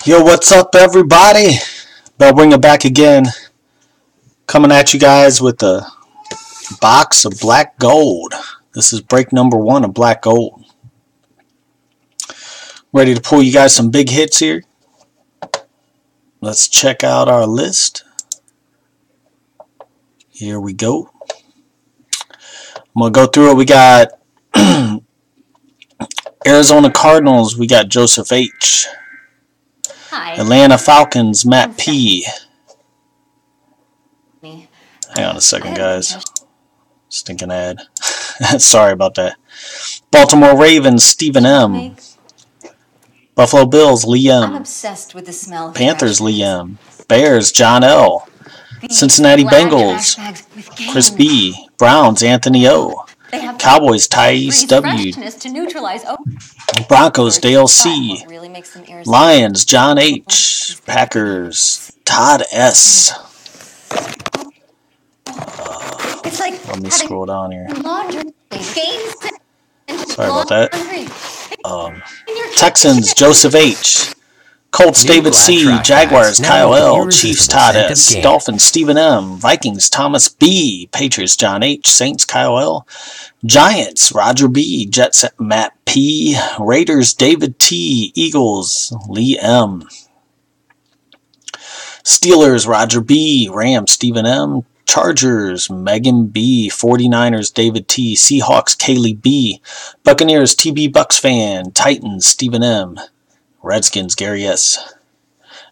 Yo, what's up, everybody? Bellbringer back again, coming at you guys with a box of black gold. This is break number 1 of black gold. Ready to pull you guys some big hits here. Let's check out our list. Here we go. I'm going to go through it. We got Arizona Cardinals. We got Joseph H. Hi. Atlanta Falcons, Matt P. Hang on a second, guys. Stinking ad. Sorry about that. Baltimore Ravens, Stephen M. Buffalo Bills, Liam. I'm obsessed with the smell of Panthers, Liam. Bears, John L. Cincinnati Bengals, Chris B. Browns, Anthony O. Cowboys, Thais W. Broncos, Dale C. Lions, John H. Packers, Todd S. Let me scroll down here. Sorry about that. Texans, Joseph H. Colts, David C. Jaguars, Kyle L. Chiefs, Todd S. Dolphins, Stephen M. Vikings, Thomas B. Patriots, John H. Saints, Kyle L. Giants, Roger B. Jets, Matt P. Raiders, David T. Eagles, Lee M. Steelers, Roger B. Rams, Stephen M. Chargers, Megan B. 49ers, David T. Seahawks, Kaylee B. Buccaneers, TB Bucks fan. Titans, Stephen M. Redskins, Gary S.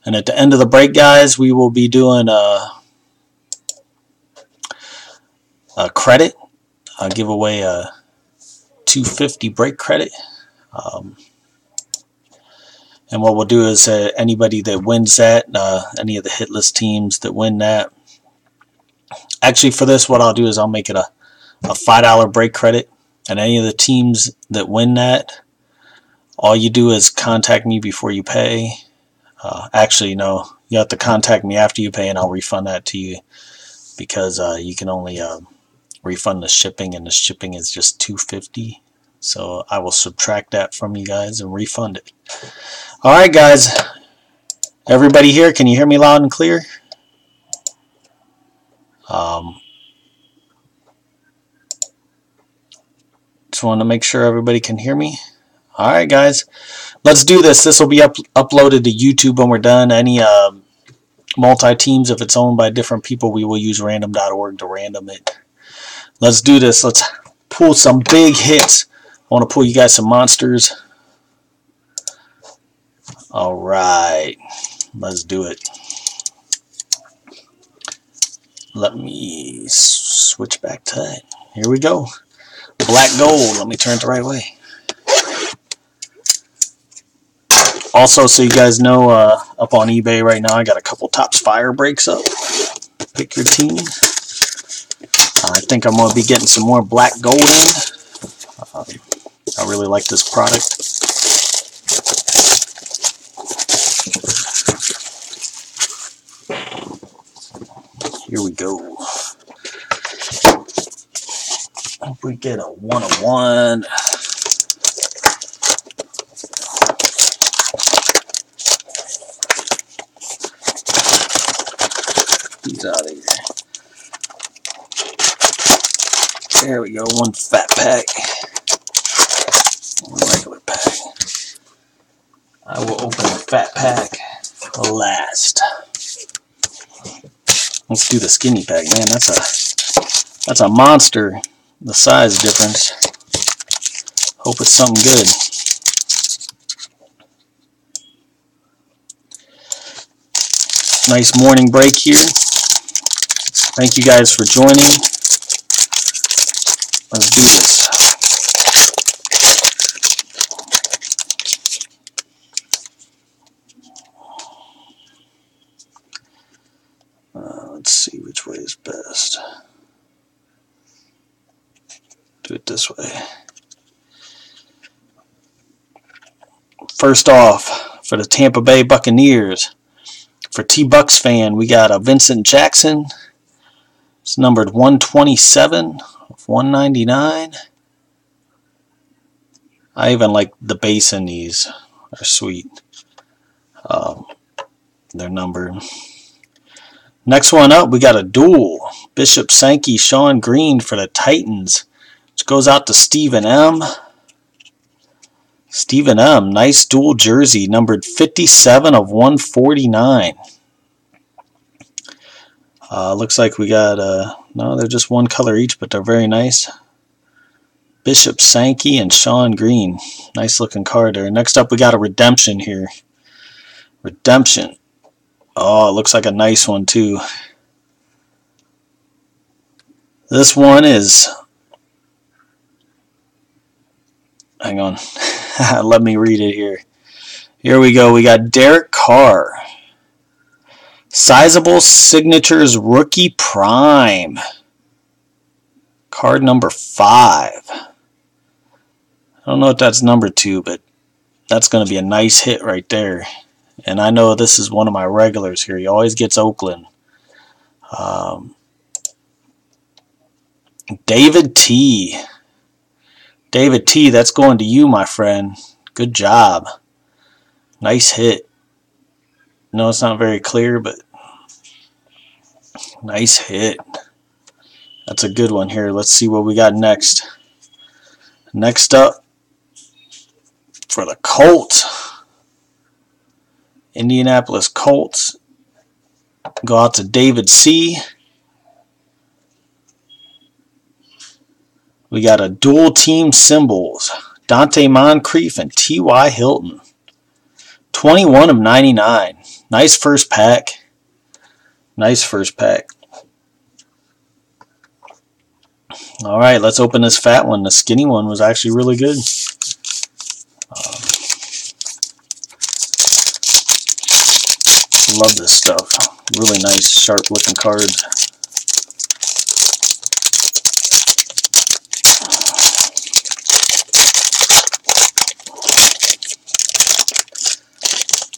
And at the end of the break, guys, we will be doing a credit. I'll give away a $250 break credit. And what we'll do is anybody that wins that, any of the hit list teams that win that. Actually, for this, what I'll do is I'll make it a $5 break credit. And any of the teams that win that, all you do is contact me before you pay. Actually, no, you have to contact me after you pay, and I'll refund that to you, because you can only refund the shipping, and the shipping is just $250. So I will subtract that from you guys and refund it. All right, guys. Everybody here, can you hear me loud and clear? Just want to make sure everybody can hear me. All right, guys. Let's do this. This will be uploaded to YouTube when we're done. Any multi-teams, if it's owned by different people, we will use random.org to random it. Let's do this. Let's pull some big hits. I want to pull you guys some monsters. All right. Let's do it. Let me switch back to it. Here we go. Black gold. Let me turn it the right way. Also, so you guys know, up on eBay right now, I got a couple Topps Fire breaks up. Pick your team. I think I'm going to be getting some more black gold in. I really like this product. Here we go. Hope we get a 101. He's out of here. There we go. One fat pack. One regular pack. I will open the fat pack last. Let's do the skinny pack, man. That's a monster. The size difference. Hope it's something good. Nice morning break here. Thank you guys for joining. Let's do this. Let's see which way is best. Do it this way. First off, for the Tampa Bay Buccaneers, for T-Bucks fan, we got a Vincent Jackson. It's numbered 127 of 199. I even like the base in these. They're sweet. They're numbered. Next one up, we got a duel. Bishop Sankey, Shawn Green for the Titans, which goes out to Stephen M. Stephen M, nice dual jersey, numbered 57 of 149. Looks like we got, no, they're just one color each, but they're very nice. Bishop Sankey and Shawn Green. Nice looking card there. Next up, we got a redemption here. Redemption. Oh, it looks like a nice one, too. This one is... Hang on. Let me read it here. Here we go. We got Derek Carr. Sizable Signatures Rookie Prime. Card number 5. I don't know if that's number 2, but that's going to be a nice hit right there. And I know this is one of my regulars here. He always gets Oakland. David T. David T, that's going to you, my friend. Good job. Nice hit. No, it's not very clear, but nice hit. That's a good one here. Let's see what we got next. Next up, for the Colts, Indianapolis Colts, go out to David C. We got a dual team symbols, Dante Moncrief and T.Y. Hilton. 21 of 99. Nice first pack. Nice first pack. All right, let's open this fat one. The skinny one was actually really good. Love this stuff. Really nice, sharp looking cards.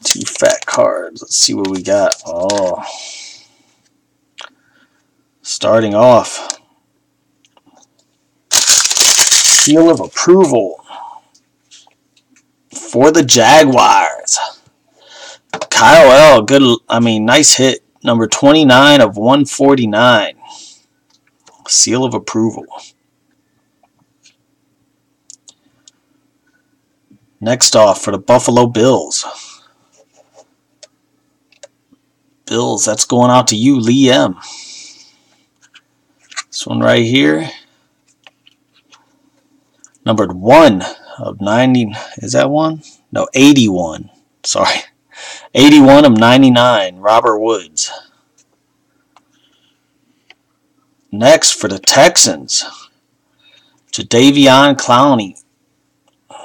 Two fat cards. Let's see what we got. Oh. Starting off. Seal of approval for the Jaguars. Kyle L. Good, nice hit. Number 29 of 149. Seal of approval. Next off for the Buffalo Bills. Bills, that's going out to you, Lee M. This one right here. Numbered 1 of 90. Is that one? No, 81. Sorry. 81 of 99. Robert Woods. Next for the Texans. Jadeveon Clowney. I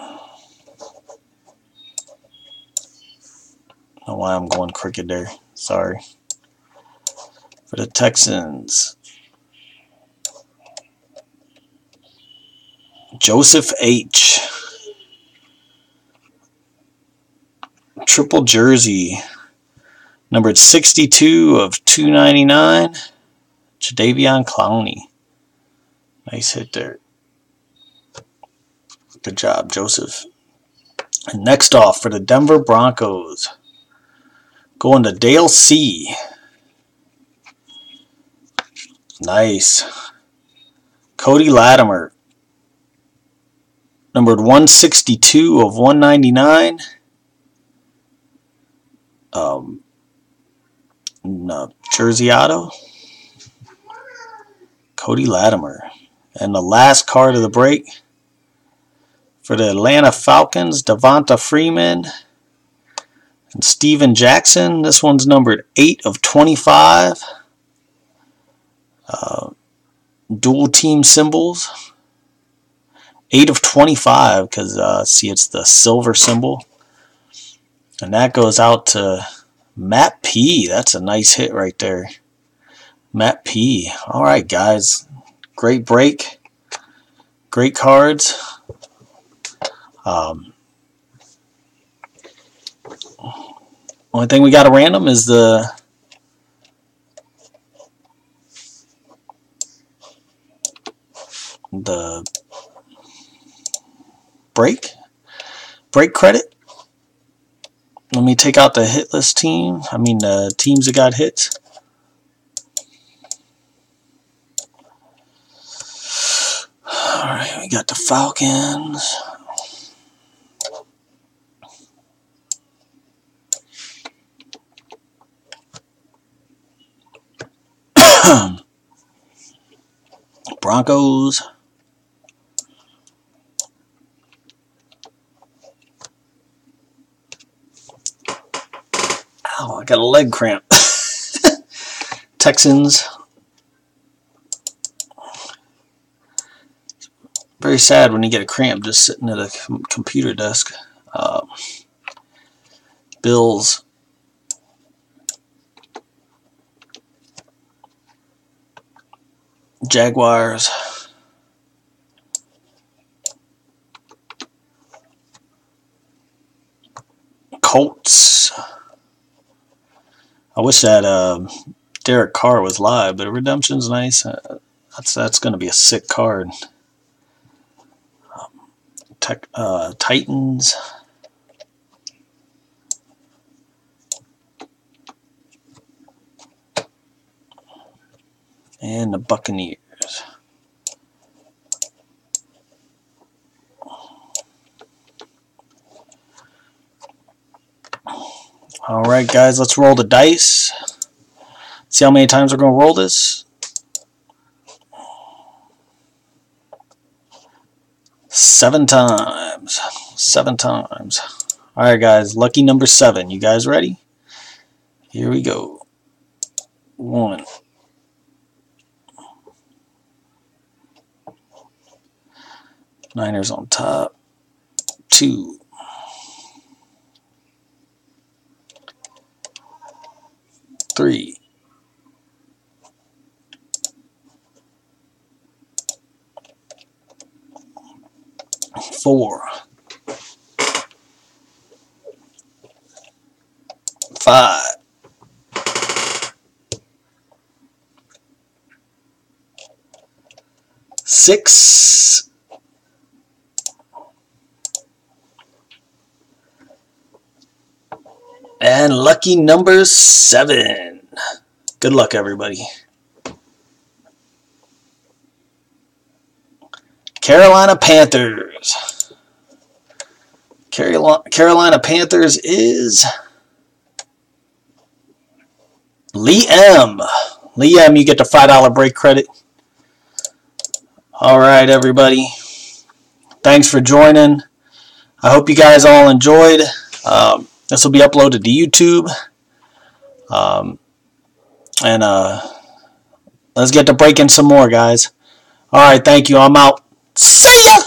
don't know why I'm going crooked there. Sorry. For the Texans. Joseph H. Triple jersey. Numbered 62 of 299. Jadeveon Clowney. Nice hit there. Good job, Joseph. And next off for the Denver Broncos. Going to Dale C. Nice. Cody Latimer. Numbered 162 of 199. Jersey auto. Cody Latimer. And the last card of the break for the Atlanta Falcons, Devonta Freeman and Steven Jackson. This one's numbered 8 of 25. Dual team symbols. 8 of 25 because, see, it's the silver symbol. And that goes out to Matt P. That's a nice hit right there. Matt P. All right, guys. Great break. Great cards. Only thing we got at random is the break credit. Let me take out the hit list team. I mean the teams that got hits. Alright, we got the Falcons. Broncos. Ow, I got a leg cramp. Texans. Very sad when you get a cramp just sitting at a computer desk. Bills. Jaguars. Colts. I wish that Derek Carr was live, but Redemption's nice. That's going to be a sick card. Titans. And the Buccaneers. Alright guys, let's roll the dice. See how many times we're going to roll this. 7 times. 7 times. Alright guys, lucky number 7. You guys ready? Here we go. 1. Niners on top. 2. 3. 4. 5. 6. And lucky number 7. Good luck, everybody. Carolina Panthers. Carolina Panthers is Liam. Liam, you get the $5 break credit. All right, everybody. Thanks for joining. I hope you guys all enjoyed. This will be uploaded to YouTube. Let's get to breaking some more, guys. All right, thank you. I'm out. See ya!